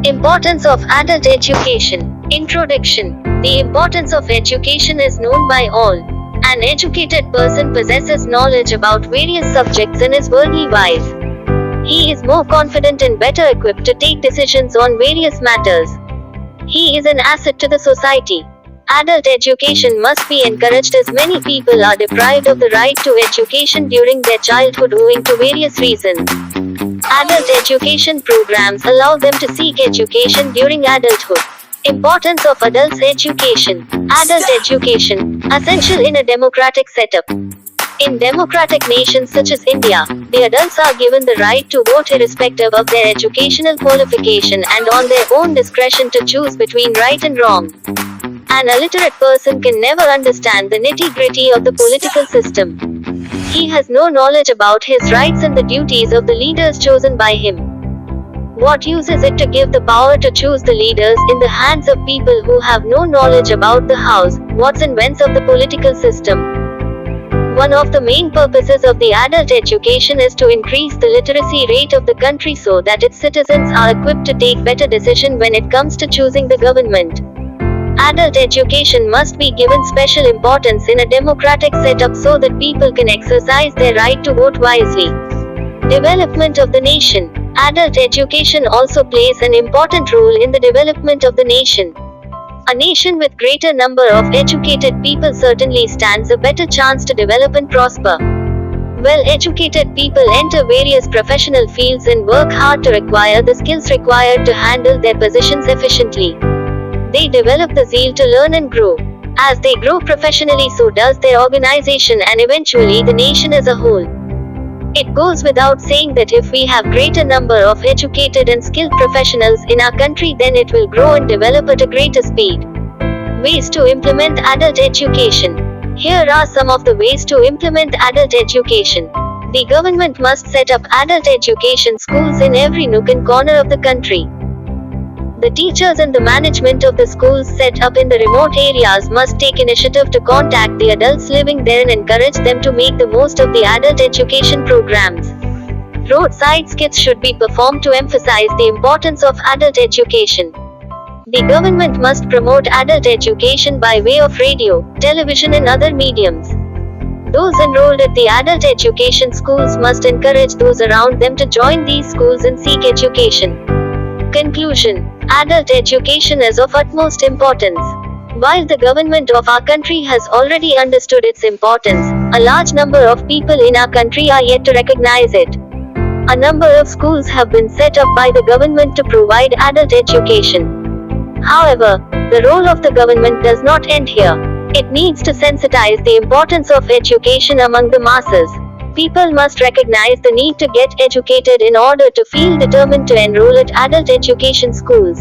Importance of adult education. Introduction. The importance of education is known by all. An educated person possesses knowledge about various subjects and is worldly wise. He is more confident and better equipped to take decisions on various matters. He is an asset to the society. Adult education must be encouraged as many people are deprived of the right to education during their childhood owing to various reasons. Adult education programs allow them to seek education during adulthood. Importance of adults' education. Adult education, essential in a democratic setup. In democratic nations such as India, the adults are given the right to vote irrespective of their educational qualification and on their own discretion to choose between right and wrong. An illiterate person can never understand the nitty-gritty of the political system. He has no knowledge about his rights and the duties of the leaders chosen by him. What use is it to give the power to choose the leaders in the hands of people who have no knowledge about the hows, whats and whens of the political system? One of the main purposes of the adult education is to increase the literacy rate of the country so that its citizens are equipped to take better decisions when it comes to choosing the government. Adult education must be given special importance in a democratic setup so that people can exercise their right to vote wisely. Development of the nation. Adult education also plays an important role in the development of the nation. A nation with greater number of educated people certainly stands a better chance to develop and prosper. Well-educated people enter various professional fields and work hard to acquire the skills required to handle their positions efficiently. They develop the zeal to learn and grow. As they grow professionally, so does their organization and eventually the nation as a whole. It goes without saying that if we have greater number of educated and skilled professionals in our country, then it will grow and develop at a greater speed. Ways to implement adult education. Here are some of the ways to implement adult education. The government must set up adult education schools in every nook and corner of the country. The teachers and the management of the schools set up in the remote areas must take initiative to contact the adults living there and encourage them to make the most of the adult education programs. Roadside skits should be performed to emphasize the importance of adult education. The government must promote adult education by way of radio, television and other mediums. Those enrolled at the adult education schools must encourage those around them to join these schools and seek education. Conclusion. Adult education is of utmost importance. While the government of our country has already understood its importance, a large number of people in our country are yet to recognize it. A number of schools have been set up by the government to provide adult education. However, the role of the government does not end here. It needs to sensitize the importance of education among the masses. People must recognize the need to get educated in order to feel determined to enroll at adult education schools.